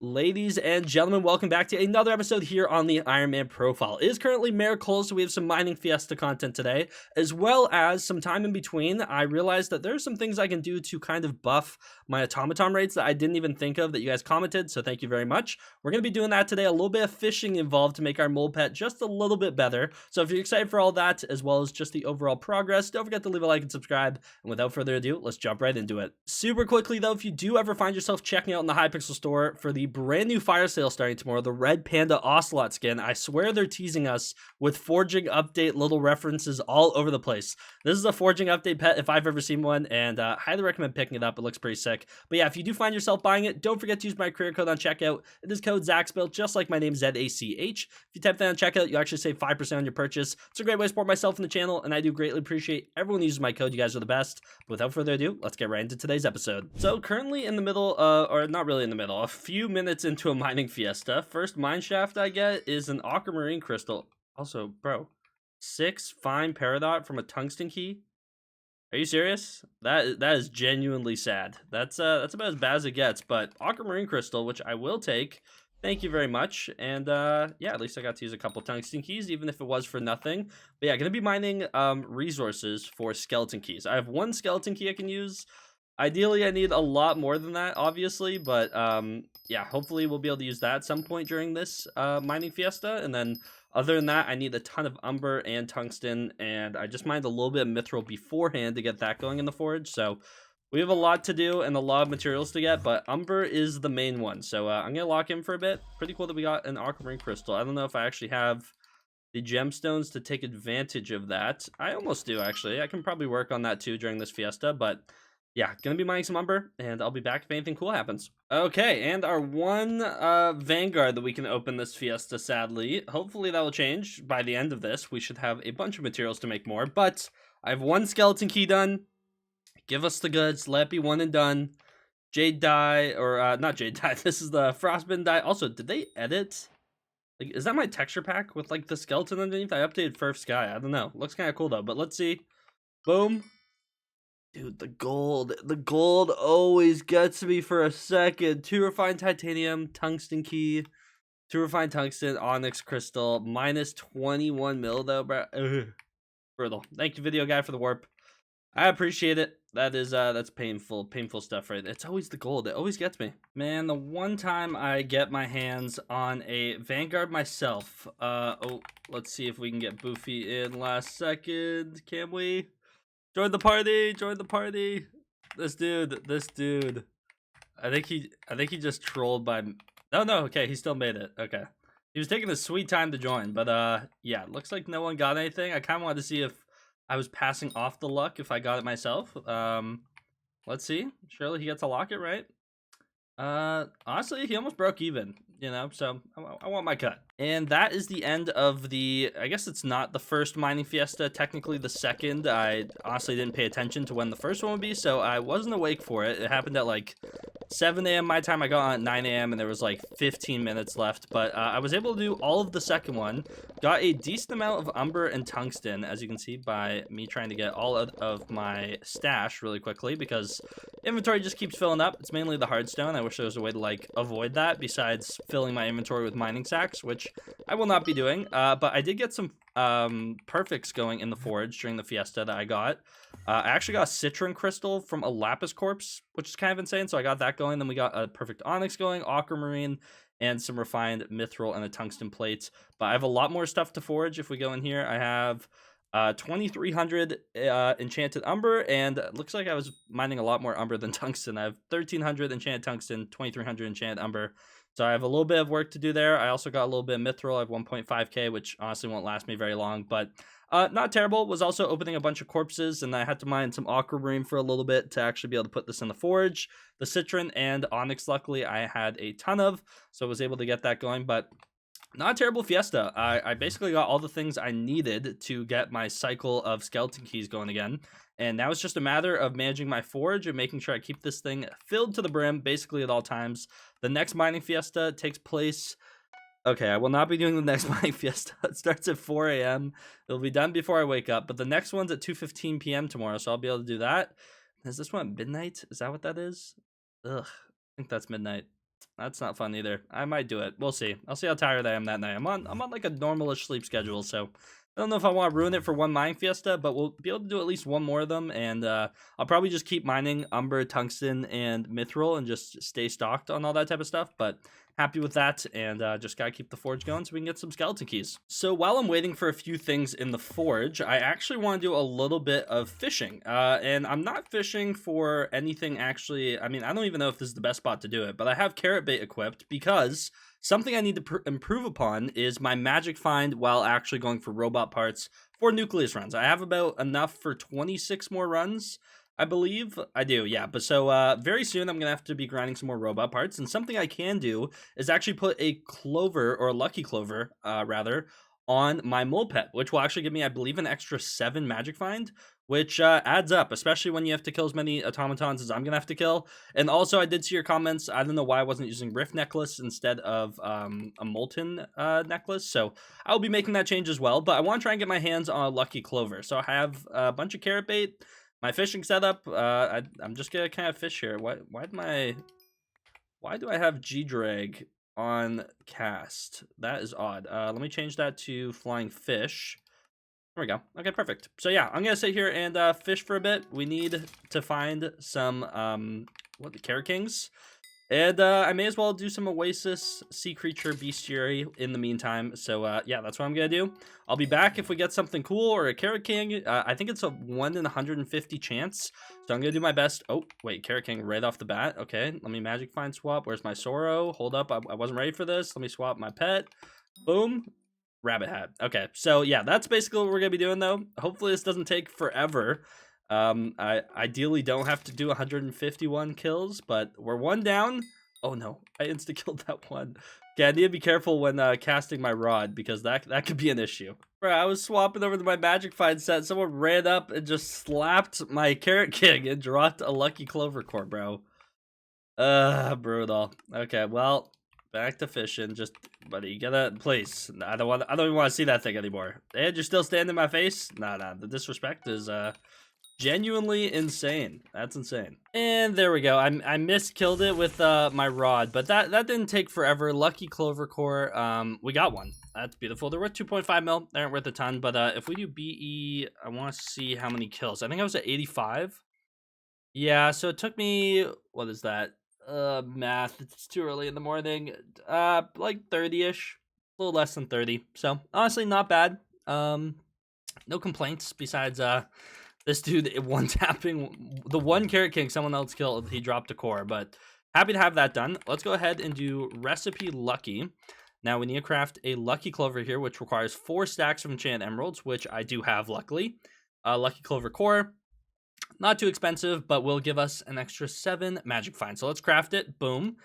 Ladies and gentlemen, welcome back to another episode here on the Ironman Profile. It is currently Miracle, so we have some Mining Fiesta content today, as well as some time in between. I realized that there's some things I can do to kind of buff my automaton rates that I didn't even think of that you guys commented, so thank you very much. We're going to be doing that today, a little bit of fishing involved to make our mole pet just a little bit better. So if you're excited for all that, as well as just the overall progress, don't forget to leave a like and subscribe. And without further ado, let's jump right into it. Super quickly though, if you do ever find yourself checking out in the Hypixel store for the brand new fire sale starting tomorrow, the Red Panda Ocelot skin, I swear they're teasing us with forging update little references all over the place. This is a forging update pet if I've ever seen one, and highly recommend picking it up. It looks pretty sick. But yeah, if you do find yourself buying it, don't forget to use my career code on checkout. It is code ZachPlaysAN, just like my name, ZACH. If you type that on checkout, you actually save 5% on your purchase. It's a great way to support myself and the channel, and I do greatly appreciate everyone who uses my code. You guys are the best. But without further ado, let's get right into today's episode. So currently in the middle, or not really in the middle, a few minutes into a mining fiesta. First mine shaft I get is an aquamarine crystal. Also, bro, 6 fine peridot from a tungsten key. Are you serious? That is genuinely sad. That's about as bad as it gets. But aquamarine crystal, which I will take. Thank you very much. And yeah, at least I got to use a couple tungsten keys, even if it was for nothing. But yeah, gonna be mining resources for skeleton keys. I have one skeleton key I can use. Ideally, I need a lot more than that, obviously, but yeah, hopefully we'll be able to use that at some point during this mining fiesta. And then other than that, I need a ton of umber and tungsten, and I just mined a little bit of mithril beforehand to get that going in the forge. So we have a lot to do and a lot of materials to get, but umber is the main one. So I'm going to lock in for a bit. Pretty cool that we got an aquamarine crystal. I don't know if I actually have the gemstones to take advantage of that. I almost do, actually. I can probably work on that too during this fiesta, but yeah, gonna be mining some umber, and I'll be back if anything cool happens. Okay, and our one Vanguard that we can open this fiesta, sadly. Hopefully that will change by the end of this. We should have a bunch of materials to make more, but I have one skeleton key done. Give us the goods. Let it be one and done. Jade dye, or not jade dye. This is the frostbitten dye. Also, did they edit? Like, is that my texture pack with like the skeleton underneath? I updated First Sky. I don't know. Looks kind of cool though. But let's see. Boom. Dude, the gold always gets me for a second. 2 refined titanium, tungsten key, 2 refined tungsten, onyx crystal, minus 21 mil though, bro. Ugh. Brutal. Thank you, video guy, for the warp. I appreciate it. That is that's painful stuff, right? It's always the gold. It always gets me. Man, the one time I get my hands on a Vanguard myself. Oh, let's see if we can get Boofy in last second. Can we? Join the party! Join the party! This dude. I think he just trolled by. Oh no, okay, he still made it. Okay, he was taking a sweet time to join, but yeah, looks like no one got anything. I kind of wanted to see if I was passing off the luck if I got it myself. Let's see. Surely he gets a locket, right? Honestly, he almost broke even, you know, so I want my cut. And that is the end of the, I guess it's not the first mining fiesta, technically the second. I honestly didn't pay attention to when the first one would be, so I wasn't awake for it. It happened at like 7 a.m. my time. I got on at 9 a.m. and there was like 15 minutes left, but I was able to do all of the second one. Got a decent amount of umber and tungsten, as you can see by me trying to get all of my stash really quickly, because inventory just keeps filling up. It's mainly the hardstone. I wish there was a way to like avoid that besides filling my inventory with mining sacks, which I will not be doing. But I did get some perfects going in the forge during the fiesta that I got. I actually got a citron crystal from a lapis corpse, which is kind of insane. So I got that going. Then we got a perfect onyx going, aquamarine, and some refined mithril and a tungsten plate. But I have a lot more stuff to forge if we go in here. I have 2300 enchanted umber, and it looks like I was mining a lot more umber than tungsten. I have 1300 enchanted tungsten, 2300 enchanted umber. So I have a little bit of work to do there. I also got a little bit of mithril. I have 1.5k, which honestly won't last me very long, but not terrible. Was also opening a bunch of corpses, and I had to mine some aquamarine for a little bit to actually be able to put this in the forge. The citron and onyx, luckily, I had a ton of, so I was able to get that going, but not a terrible fiesta. I basically got all the things I needed to get my cycle of skeleton keys going again. And now it's just a matter of managing my forge and making sure I keep this thing filled to the brim basically at all times. The next mining fiesta takes place. Okay, I will not be doing the next mining fiesta. It starts at 4 a.m. It'll be done before I wake up. But the next one's at 2:15 p.m. tomorrow, so I'll be able to do that. Is this one at midnight? Is that what that is? Ugh, I think that's midnight. That's not fun either. I might do it. We'll see. I'll see how tired I am that night. I'm on like a normalish sleep schedule, so I don't know if I want to ruin it for one mine fiesta, but we'll be able to do at least one more of them, and I'll probably just keep mining Umber, Tungsten, and Mithril, and just stay stocked on all that type of stuff. But happy with that, and just gotta keep the forge going so we can get some skeleton keys. So while I'm waiting for a few things in the forge, I actually want to do a little bit of fishing, and I'm not fishing for anything actually. I mean, I don't even know if this is the best spot to do it, but I have carrot bait equipped because something I need to improve upon is my magic find while actually going for robot parts for nucleus runs. I have about enough for 26 more runs, I believe. I do, yeah. But so very soon I'm gonna have to be grinding some more robot parts, and something I can do is actually put a clover, or a lucky clover rather, on my mole pet, which will actually give me, I believe, an extra 7 magic find, which adds up, especially when you have to kill as many automatons as I'm gonna have to kill. And also, I did see your comments. I don't know why I wasn't using Rift Necklace instead of a Molten Necklace, so I'll be making that change as well. But I want to try and get my hands on a lucky clover, so I have a bunch of carrot bait, my fishing setup. I'm just gonna kind of fish here. Why do I have G-Drag on cast? That is odd. Let me change that to flying fish. There we go. Okay, perfect. So yeah, I'm gonna sit here and fish for a bit. We need to find some the Carrot Kings. And I may as well do some Oasis Sea Creature Bestiary in the meantime. So yeah, that's what I'm gonna do. I'll be back if we get something cool or a Carrot King. I think it's a 1 in 150 chance. So I'm gonna do my best. Oh, wait, Carrot King right off the bat. Okay, let me magic find swap. Where's my Sorrow? Hold up, I wasn't ready for this. Let me swap my pet. Boom. Rabbit hat. Okay, so yeah, that's basically what we're gonna be doing though. Hopefully this doesn't take forever. I ideally don't have to do 151 kills, but we're 1 down. Oh no, I insta-killed that one. Okay, I need to be careful when casting my rod, because that could be an issue. Bro, I was swapping over to my magic find set. Someone ran up and just slapped my Carrot King and dropped a lucky clover core, bro. Brutal. Okay, well, back to fishing. Just, buddy, you gotta, please. I don't even want to see that thing anymore. And you're still standing in my face? Nah, the disrespect is genuinely insane. That's insane. And there we go. I miskilled it with my rod, but that didn't take forever. Lucky clover core. We got one. That's beautiful. They're worth 2.5 mil. They aren't worth a ton, but if we do BE, I want to see how many kills. I think I was at 85. Yeah, so it took me, what is that? Math. It's too early in the morning. Like 30-ish. A little less than 30. So honestly, not bad. No complaints besides this dude one tapping the one Carrot King someone else killed. He dropped a core, but happy to have that done. Let's go ahead and do recipe lucky. Now we need to craft a lucky clover here, which requires 4 stacks of enchanted emeralds, which I do have luckily. Lucky clover core, not too expensive, but will give us an extra 7 magic find. So let's craft it. Boom.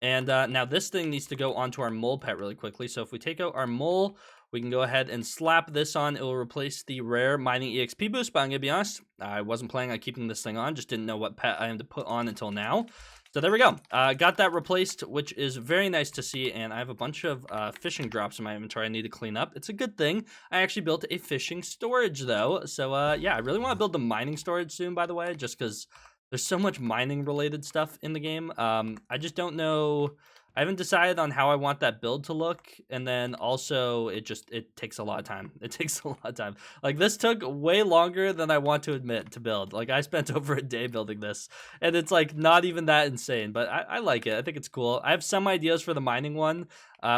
And now this thing needs to go onto our mole pet really quickly. So if we take out our mole, we can go ahead and slap this on. It will replace the rare mining EXP boost, but I'm going to be honest, I wasn't planning on keeping this thing on. Just didn't know what pet I had to put on until now. So there we go. Got that replaced, which is very nice to see. And I have a bunch of fishing drops in my inventory I need to clean up. It's a good thing. I actually built a fishing storage, though. So yeah, I really want to build the mining storage soon, by the way, just because there's so much mining-related stuff in the game. I just don't know. I haven't decided on how I want that build to look, and then also it takes a lot of time. It takes a lot of time. Like, this took way longer than I want to admit to build. Like, I spent over a day building this, and it's like not even that insane, but I like it. I think it's cool. I have some ideas for the mining one,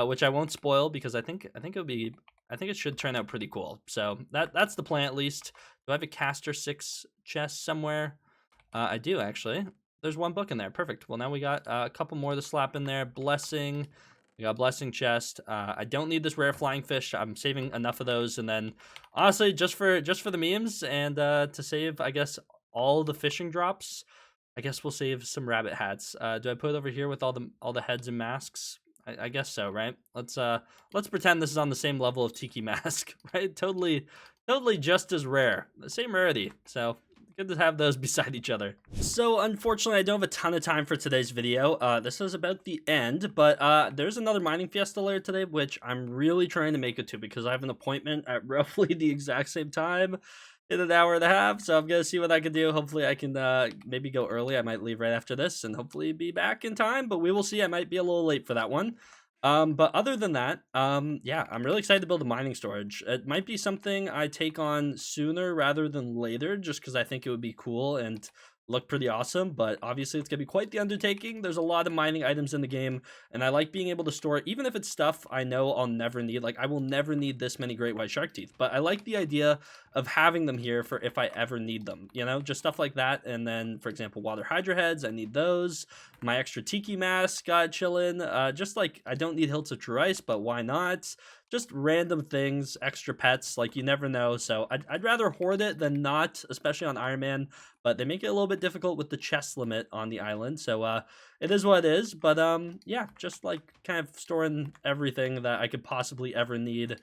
which I won't spoil because I think it should turn out pretty cool. So that's the plan at least. Do I have a caster 6 chest somewhere? I do actually. There's 1 book in there. Perfect. Well, now we got a couple more to slap in there. Blessing. We got blessing chest. I don't need this rare flying fish. I'm saving enough of those, and then honestly, just for the memes and to save, I guess, all the fishing drops. I guess we'll save some rabbit hats. Do I put it over here with all the heads and masks? I guess so, right? Let's pretend this is on the same level of Tiki Mask, right? Totally just as rare. The same rarity. So good to have those beside each other. So unfortunately, I don't have a ton of time for today's video. This is about the end, but there's another mining fiesta later today, which I'm really trying to make it to because I have an appointment at roughly the exact same time. in an hour and a half, so I'm gonna see what I can do. Hopefully I can maybe go early. I might leave right after this and hopefully be back in time, but we will see. I might be a little late for that one. But other than that, yeah, I'm really excited to build a mining storage. It might be something I take on sooner rather than later, just because I think it would be cool and look pretty awesome. But obviously, it's gonna be quite the undertaking. There's a lot of mining items in the game, and I like being able to store it, even if it's stuff I know I'll never need. Like, I will never need this many great white shark teeth, but I like the idea of having them here for if I ever need them, you know, just stuff like that. And then, for example, water hydra heads, I need those. My extra tiki mask got chilling. Just like, I don't need hilts of true ice, but why not? Just random things, extra pets, like you never know. So I'd rather hoard it than not, especially on Ironman, but they make it a little bit difficult with the chest limit on the island. So it is what it is. But yeah, just like kind of storing everything that I could possibly ever need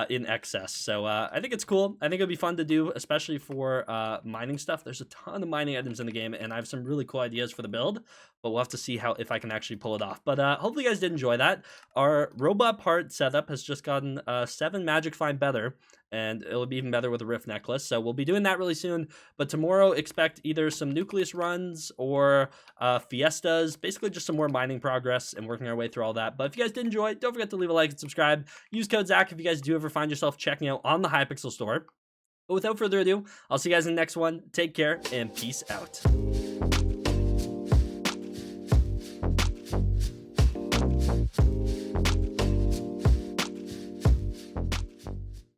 in excess. So I think it's cool. I think it'll be fun to do, especially for mining stuff. There's a ton of mining items in the game, and I have some really cool ideas for the build, but we'll have to see if I can actually pull it off. But hopefully you guys did enjoy that. Our robot part setup has just gotten 7 magic find better, and it'll be even better with a rift necklace. So we'll be doing that really soon. But tomorrow, expect either some nucleus runs or fiestas, basically just some more mining progress and working our way through all that. But if you guys did enjoy, don't forget to leave a like and subscribe. Use code Zach if you guys do ever find yourself checking out on the Hypixel store. But without further ado, I'll see you guys in the next one. Take care and peace out.